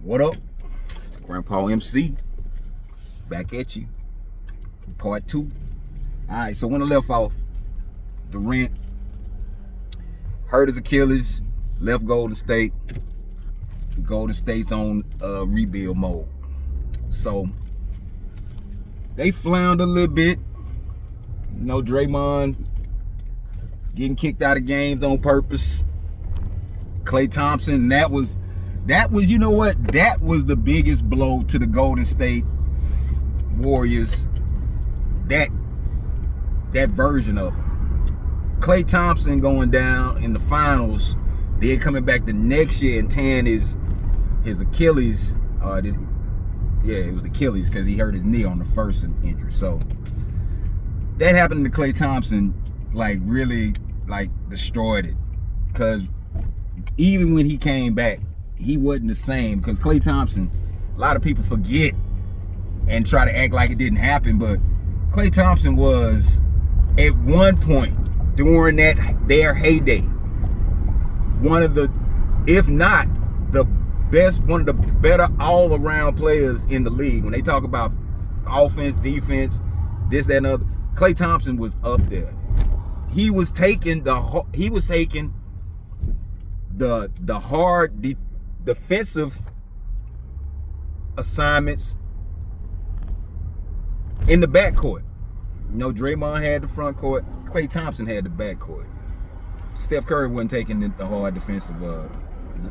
What up? It's Grandpa MC. Back at you. Part 2. Alright, so when I left off, Durant hurt his Achilles, left Golden State. Golden State's on rebuild mode. So they floundered a little bit. You know, Draymond getting kicked out of games on purpose. Klay Thompson, that was, you know what? That was the biggest blow to the Golden State Warriors. That version of him. Klay Thompson going down in the finals, then coming back the next year and tearing his Achilles. It was Achilles because he hurt his knee on the first injury. So that happened to Klay Thompson, like really like destroyed it. Because even when he came back, he wasn't the same. Because Klay Thompson, a lot of people forget and try to act like it didn't happen, but Klay Thompson was at one point during their heyday one of the, if not the best, one of the better all-around players in the league. When they talk about offense, defense, this, that, and other, Klay Thompson was up there. He was taking the hard defensive assignments in the backcourt. You know, Draymond had the front court. Klay Thompson had the backcourt. Steph Curry wasn't taking the hard defensive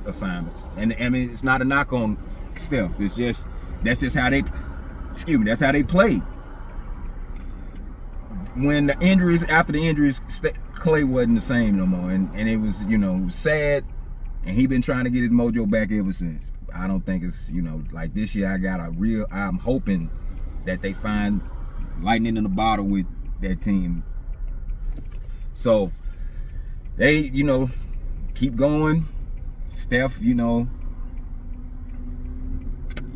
assignments. And I mean, it's not a knock on Steph. It's just, that's just how they, that's how they played. When the injuries, after the injuries, Klay wasn't the same no more. And it was, you know, sad. And he been trying to get his mojo back ever since. I don't think it's, you know, like this year I'm hoping that they find lightning in the bottle with that team. So they, you know, keep going. Steph, you know,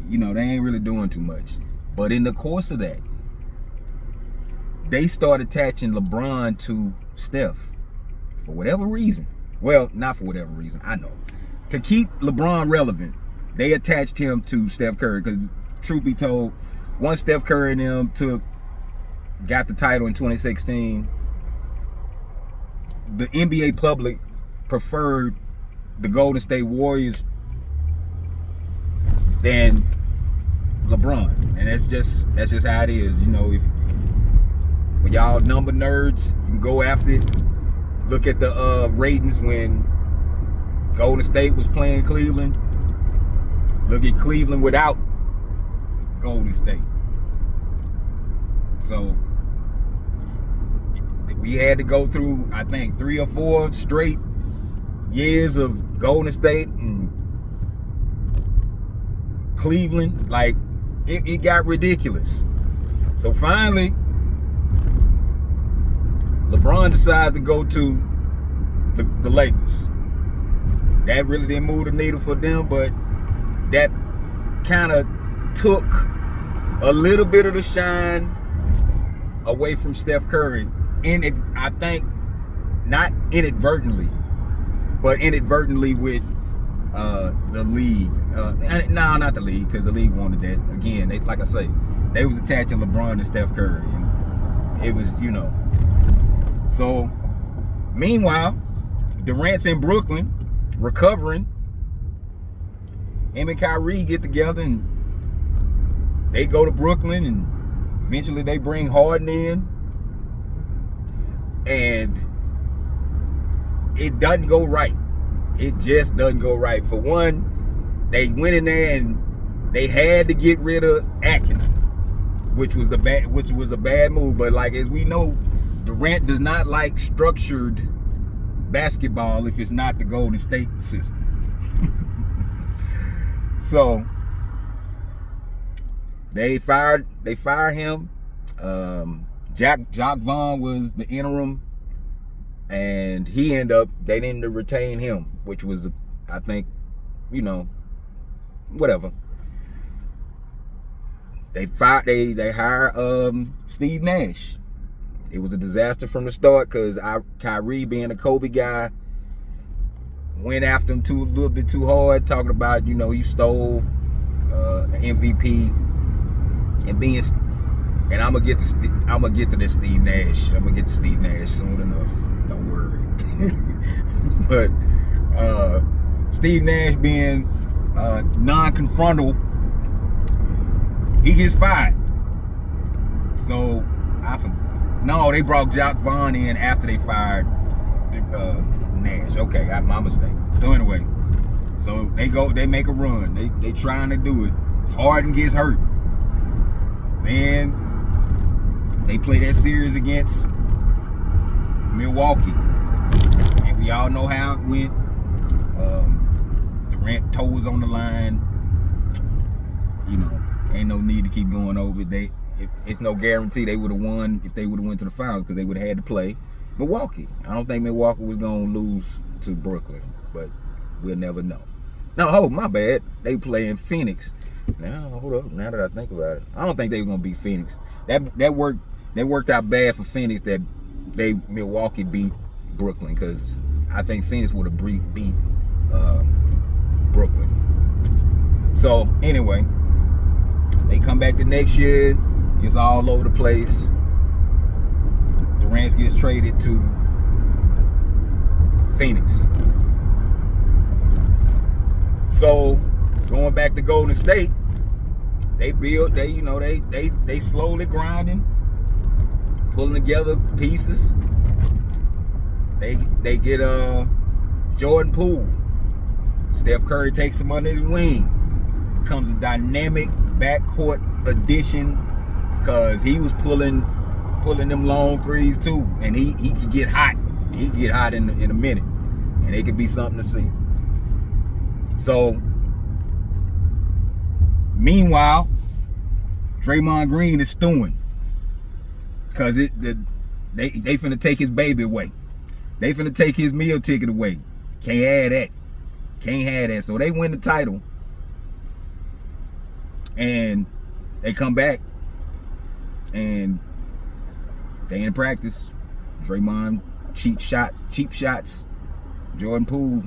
they ain't really doing too much. But in the course of that, they start attaching LeBron to Steph for whatever reason. Well, not for whatever reason, I know. To keep LeBron relevant, they attached him to Steph Curry. Because truth be told, once Steph Curry and them got the title in 2016, the NBA public preferred the Golden State Warriors than LeBron. And that's just how it is. You know, if for y'all number nerds, you can go after it. Look at the ratings when Golden State was playing Cleveland. Look at Cleveland without Golden State. So we had to go through, I think, 3 or 4 straight years of Golden State and Cleveland. Like, it got ridiculous. So finally, LeBron decides to go to the Lakers. That really didn't move the needle for them, but that kind of took a little bit of the shine away from Steph Curry. I think not inadvertently, but inadvertently with the league. No, not the league, because the league wanted that. Again, like I say, they was attaching LeBron to Steph Curry, and it was, you know. So, meanwhile, Durant's in Brooklyn, recovering. Him and Kyrie get together, and they go to Brooklyn, and eventually they bring Harden in. And it doesn't go right. It just doesn't go right. For one, they went in there and they had to get rid of Atkinson, which was a bad move. But like, as we know, Durant does not like structured basketball if it's not the Golden State system. So they fire him. Jock Vaughn was the interim, and they didn't retain him, which was, I think, you know, whatever. They hire Steve Nash. It was a disaster from the start because Kyrie, being a Kobe guy, went after him a little bit too hard, talking about, you know, he stole an MVP, and being. And I'm gonna get to this Steve Nash. I'm gonna get to Steve Nash soon enough. Don't worry. But Steve Nash being non-confrontal, he gets fired. So they brought Jock Vaughn in after they fired Nash. Okay, my mistake. So anyway, so they make a run. They trying to do it. Harden gets hurt. Then they play that series against Milwaukee, and we all know how it went. Durant toe was on the line. Ain't no need to keep going over it. It's no guarantee they would have won if they would have went to the finals, because they would have had to play Milwaukee. I don't think Milwaukee was going to lose to Brooklyn, but we'll never know. No, my bad. They playing Phoenix. Now, hold up. Now that I think about it, I don't think they were going to beat Phoenix. That worked out bad for Phoenix that Milwaukee beat Brooklyn, because I think Phoenix would have beat Brooklyn. So anyway, they come back the next year. It's all over the place. Durant gets traded to Phoenix. So going back to Golden State, they slowly grinding, pulling together pieces. They get Jordan Poole. Steph Curry takes him under his wing. Becomes a dynamic backcourt addition, because he was pulling them long threes too, and he could get hot. He could get hot in a minute, and it could be something to see. So meanwhile, Draymond Green is stewing, because they finna take his baby away. They finna take his meal ticket away. Can't have that. Can't have that. So they win the title, and they come back, and they in practice. Draymond cheap shots. Jordan Poole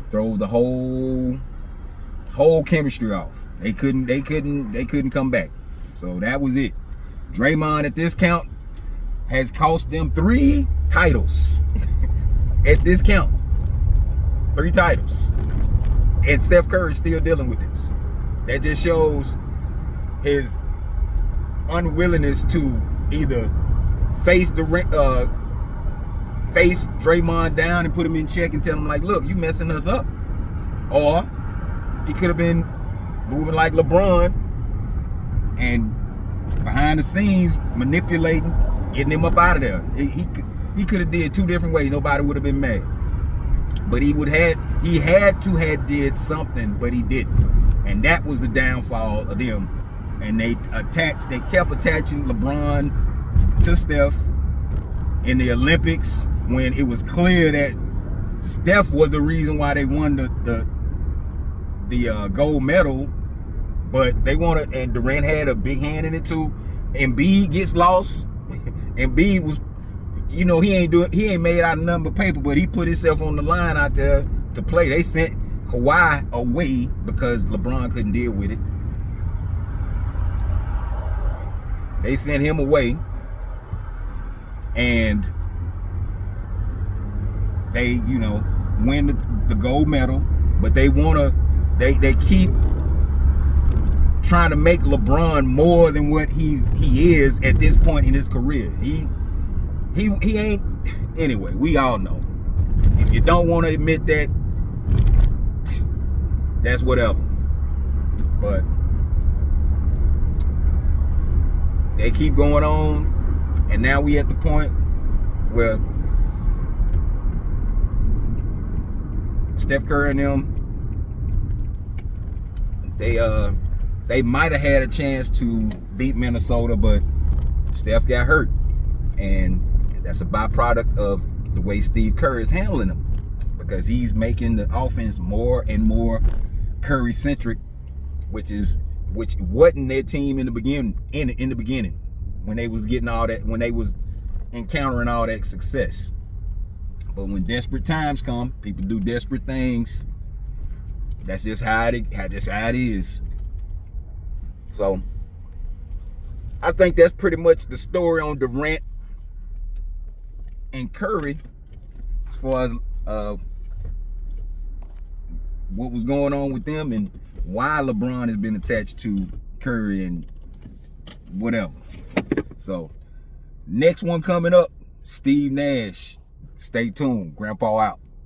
throws the whole chemistry off. They couldn't come back. So that was it. Draymond at this count has cost them 3 titles. At this count, 3 titles. And Steph Curry is still dealing with this. That just shows his unwillingness to either face Draymond down and put him in check and tell him, like, look, you messing us up. Or he could have been moving like LeBron and behind the scenes manipulating, getting him up out of there. He could have did 2 different ways. Nobody would have been mad. But he had to have did something, but he didn't. And that was the downfall of them. And they kept attaching LeBron to Steph in the Olympics, when it was clear that Steph was the reason why they won the gold medal. But they wanted, and Durant had a big hand in it too. Embiid gets lost. Embiid was, he ain't made out of nothing but paper, but he put himself on the line out there to play. They sent Kawhi away because LeBron couldn't deal with it. They sent him away, and they, win the gold medal. But they keep trying to make LeBron more than what he is at this point in his career. He ain't. Anyway, we all know. If you don't want to admit that, that's whatever. But they keep going on, and now we at the point where Steph Curry and them, they might have had a chance to beat Minnesota, but Steph got hurt, and that's a byproduct of the way Steve Kerr is handling them, because he's making the offense more and more Curry centric, which wasn't their team in the beginning. In the beginning, when they was getting all that, when they was encountering all that success. But when desperate times come, people do desperate things. That's just how it is. So I think that's pretty much the story on Durant and Curry as far as what was going on with them and why LeBron has been attached to Curry and whatever. So next one coming up, Steve Nash. Stay tuned. Grandpa out.